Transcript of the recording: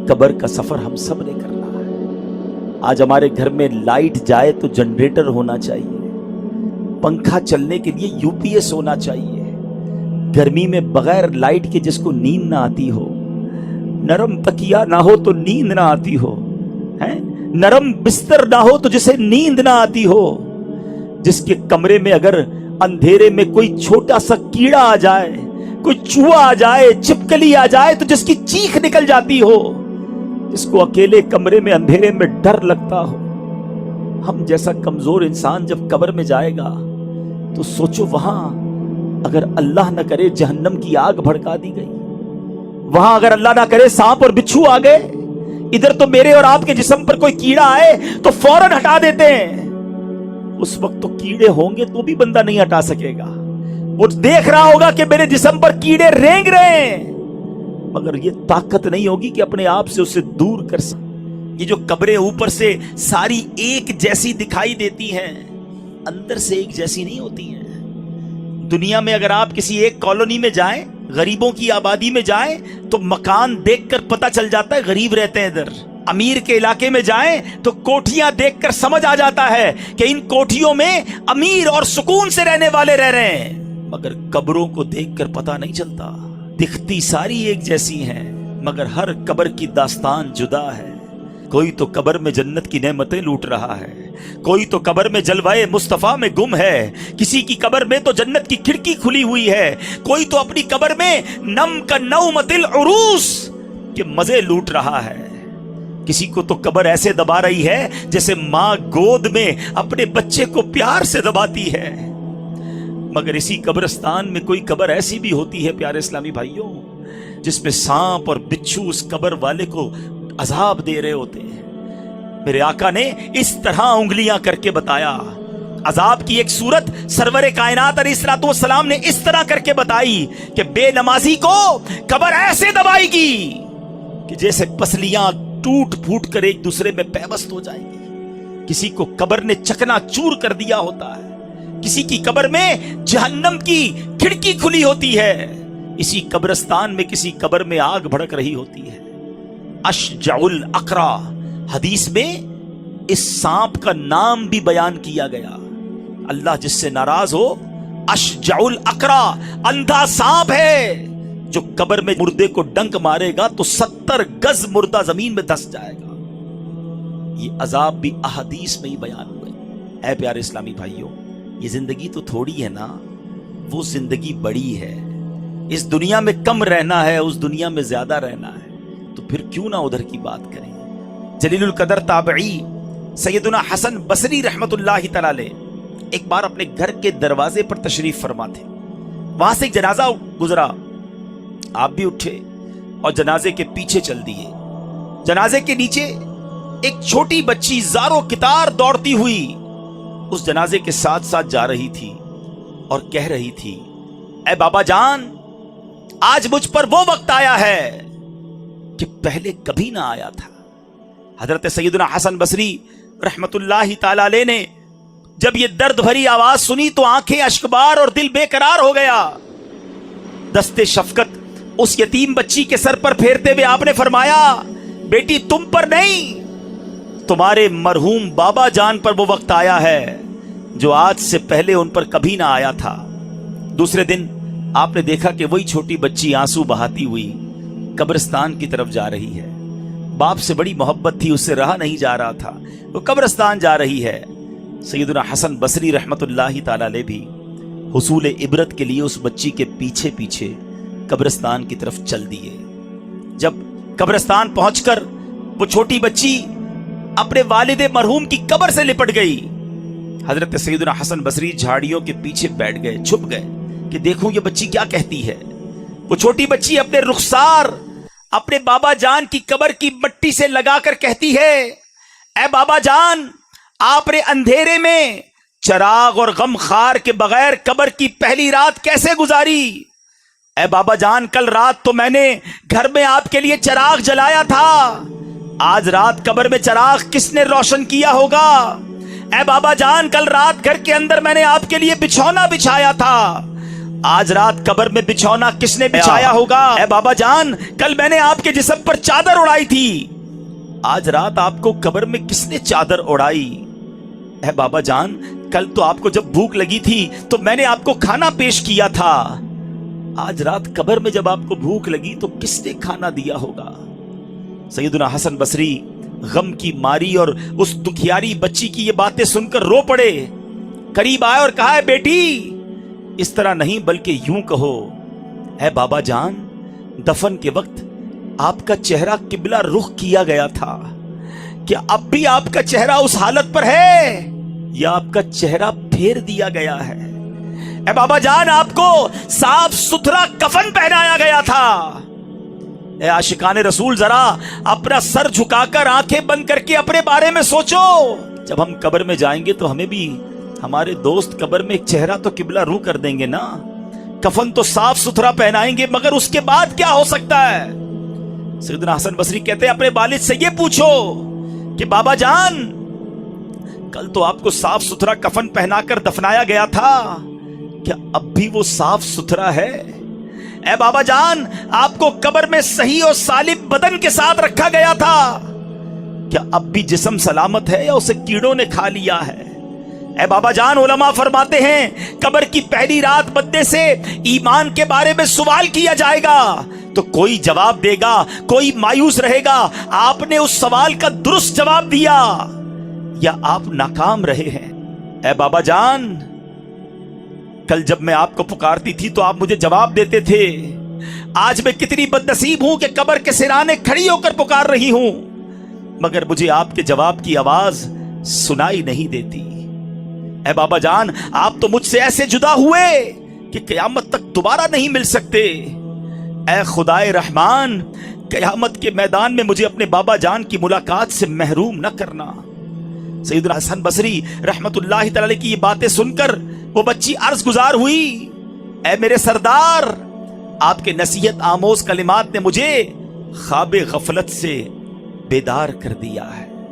कब्र का सफर हम सब ने करना है। आज हमारे घर में लाइट जाए तो जनरेटर होना चाहिए, पंखा चलने के लिए यूपीएस होना चाहिए। गर्मी में बगैर लाइट के जिसको नींद ना आती हो, नरम तकिया ना हो तो नींद ना आती हो, हैं? नरम बिस्तर ना हो तो जिसे नींद ना आती हो, जिसके कमरे में अगर अंधेरे में कोई छोटा सा कीड़ा आ जाए, कोई चूहा आ जाए, छिपकली आ जाए तो जिसकी चीख निकल जाती हो, जिसको अकेले कमरे में अंधेरे में डर लगता हो, हम जैसा कमजोर इंसान जब कब्र में जाएगा तो सोचो वहां अगर अल्लाह न करे जहन्नम की आग भड़का दी गई, वहां अगर अल्लाह ना करे सांप और बिच्छू आ गए, इधर तो मेरे और आपके जिस्म पर कोई कीड़ा आए तो फौरन हटा देते हैं। उस वक्त तो कीड़े होंगे तो भी बंदा नहीं हटा सकेगा, वो देख रहा होगा कि मेरे जिस्म पर कीड़े रेंग रहे हैं, मगर ये ताकत नहीं होगी कि अपने आप से उसे दूर कर सके। ये जो कब्रें ऊपर से सारी एक जैसी दिखाई देती हैं, अंदर से एक जैसी नहीं होती हैं। दुनिया में अगर आप किसी एक कॉलोनी में जाएं, गरीबों की आबादी में जाएं, तो मकान देखकर पता चल जाता है गरीब रहते हैं इधर। अमीर के इलाके में जाएं तो कोठियां देखकर समझ आ जाता है कि इन कोठियों में अमीर और सुकून से रहने वाले रह रहे हैं। मगर कब्रों को देखकर पता नहीं चलता, दिखती सारी एक जैसी हैं, मगर हर कब्र की दास्तान जुदा है। कोई तो कब्र में जन्नत की नेमतें लूट रहा है, कोई तो कब्र में जलवाए मुस्तफा में गुम है, किसी की कब्र में तो जन्नत की खिड़की खुली हुई है, कोई तो अपनी कब्र में नम का नौमतिल उरूस के मजे लूट रहा है। किसी को तो कब्र ऐसे दबा रही है जैसे माँ गोद में अपने बच्चे को प्यार से दबाती है। मगर इसी कब्रिस्तान में कोई कब्र ऐसी भी होती है प्यारे इस्लामी भाइयों, जिसमें सांप और बिच्छू उस कब्र वाले को अजाब दे रहे होते हैं। मेरे आका ने इस तरह उंगलियां करके बताया, अजाब की एक सूरत सरवरे कायनात अलैहिस्सलाम ने इस तरह करके बताई कि बेनमाजी को कब्र ऐसे दबाएगी कि जैसे पसलियां टूट फूट कर एक दूसरे में पैवस्त हो जाएगी। किसी को कब्र ने चकनाचूर कर दिया होता है, किसी की कब्र में जहन्नम की खिड़की खुली होती है, इसी कब्रिस्तान में किसी कब्र में आग भड़क रही होती है। अशजाउल अकरा, हदीस में इस सांप का नाम भी बयान किया गया। अल्लाह जिससे नाराज हो, अशजाउल अकरा, अंधा सांप है जो कब्र में मुर्दे को डंक मारेगा तो 70 गज मुर्दा जमीन में धंस जाएगा। ये अजाब भी अहदीस में ही बयान हुए। ऐ प्यारे इस्लामी भाइयों, ये जिंदगी तो थोड़ी है ना, वो जिंदगी बड़ी है। इस दुनिया में कम रहना है, उस दुनिया में ज्यादा रहना है, तो फिर क्यों ना उधर की बात करें। जलीलुल कदर ताबई सैयदुना हसन बसरी रहमतुल्लाहि तआला अलैह एक बार अपने घर के दरवाजे पर तशरीफ फरमा थे। वहां से एक जनाजा गुजरा, आप भी उठे और जनाजे के पीछे चल दिए। जनाजे के नीचे एक छोटी बच्ची ज़ारो कितार दौड़ती हुई उस जनाजे के साथ साथ जा रही थी और कह रही थी, ऐ बाबा जान, आज मुझ पर वो वक्त आया है कि पहले कभी ना आया था। हजरत सैयदुना हसन बसरी रहमतुल्लाहि ताला अलैह ने जब ये दर्द भरी आवाज सुनी तो आंखें अश्कबार और दिल बेकरार हो गया। दस्ते शफकत उस यतीम बच्ची के सर पर फेरते हुए आपने फरमाया, बेटी तुम पर नहीं, तुम्हारे मरहूम बाबा जान पर वो वक्त आया है जो आज से पहले उन पर कभी ना आया था। दूसरे दिन आपने देखा कि वही छोटी बच्ची आंसू बहाती हुई कब्रिस्तान की तरफ जा रही है। बाप से बड़ी मोहब्बत थी, उससे रहा नहीं जा रहा था, वो कब्रिस्तान जा रही है। सैयदुना हसन बसरी रहमतुल्लाहि ताला अलैह भी हुसूल इबरत के लिए उस बच्ची के पीछे पीछे कब्रिस्तान की तरफ चल दिए। जब कब्रिस्तान पहुंचकर वो छोटी बच्ची अपने वालिद मरहूम की कब्र से लिपट गई, हजरत सैयदुना हसन बसरी झाड़ियों के पीछे बैठ गए, छुप गए कि देखूं ये बच्ची क्या कहती है। वो छोटी बच्ची अपने रुखसार अपने बाबा जान की कब्र की मट्टी से लगाकर कहती है, ऐ बाबा जान, आपने अंधेरे में चराग और गमखार के बगैर कब्र की पहली रात कैसे गुजारी। ऐ बाबा जान, कल रात तो मैंने घर में आपके लिए चराग जलाया था, आज रात कब्र में चराग किसने रोशन किया होगा। ऐ बाबा जान, कल रात घर के अंदर मैंने आपके लिए बिछौना बिछाया था, آج رات قبر میں بچھونا کس نے بچھایا ہوگا؟ اے بابا جان، کل میں نے آپ کے جسم پر چادر اڑائی تھی، آج رات آپ کو قبر میں کس نے چادر اڑائی؟ اے بابا جان، کل تو آپ کو جب بھوک لگی تھی تو میں نے آپ کو کھانا پیش کیا تھا، آج رات قبر میں جب آپ کو بھوک لگی تو کس نے کھانا دیا ہوگا؟ سیدنا حسن بصری غم کی ماری اور اس دکھیاری بچی کی یہ باتیں سن کر رو پڑے، قریب آئے اور کہا، بیٹی اس طرح نہیں بلکہ یوں کہو، اے بابا جان، دفن کے وقت آپ کا چہرہ قبلہ رخ کیا گیا تھا، کیا اب بھی آپ کا چہرہ اس حالت پر ہے یا آپ کا چہرہ پھیر دیا گیا ہے؟ اے بابا جان، آپ کو صاف ستھرا کفن پہنایا گیا تھا۔ اے عاشقان رسول، ذرا اپنا سر جھکا کر آنکھیں بند کر کے اپنے بارے میں سوچو، جب ہم قبر میں جائیں گے تو ہمیں بھی ہمارے دوست قبر میں ایک چہرہ تو قبلہ رو کر دیں گے نا، کفن تو صاف ستھرا پہنائیں گے، مگر اس کے بعد کیا ہو سکتا ہے؟ سیدنا حسن بصری کہتے ہیں اپنے والد سے یہ پوچھو کہ بابا جان، کل تو آپ کو صاف ستھرا کفن پہنا کر دفنایا گیا تھا، کیا اب بھی وہ صاف ستھرا ہے؟ اے بابا جان، آپ کو قبر میں صحیح اور سالم بدن کے ساتھ رکھا گیا تھا، کیا اب بھی جسم سلامت ہے یا اسے کیڑوں نے کھا لیا ہے؟ اے بابا جان، علماء فرماتے ہیں قبر کی پہلی رات بندے سے ایمان کے بارے میں سوال کیا جائے گا تو کوئی جواب دے گا، کوئی مایوس رہے گا، آپ نے اس سوال کا درست جواب دیا یا آپ ناکام رہے ہیں۔ اے بابا جان، کل جب میں آپ کو پکارتی تھی تو آپ مجھے جواب دیتے تھے، آج میں کتنی بد نصیب ہوں کہ قبر کے سرانے کھڑی ہو کر پکار رہی ہوں، مگر مجھے آپ کے جواب کی آواز سنائی نہیں دیتی۔ اے بابا جان، آپ تو مجھ سے ایسے جدا ہوئے کہ قیامت تک دوبارہ نہیں مل سکتے۔ اے خدائے رحمان، قیامت کے میدان میں مجھے اپنے بابا جان کی ملاقات سے محروم نہ کرنا۔ سیدنا حسن بصری رحمت اللہ تعالی کی یہ باتیں سن کر وہ بچی عرض گزار ہوئی، اے میرے سردار، آپ کے نصیحت آموز کلمات نے مجھے خواب غفلت سے بیدار کر دیا ہے۔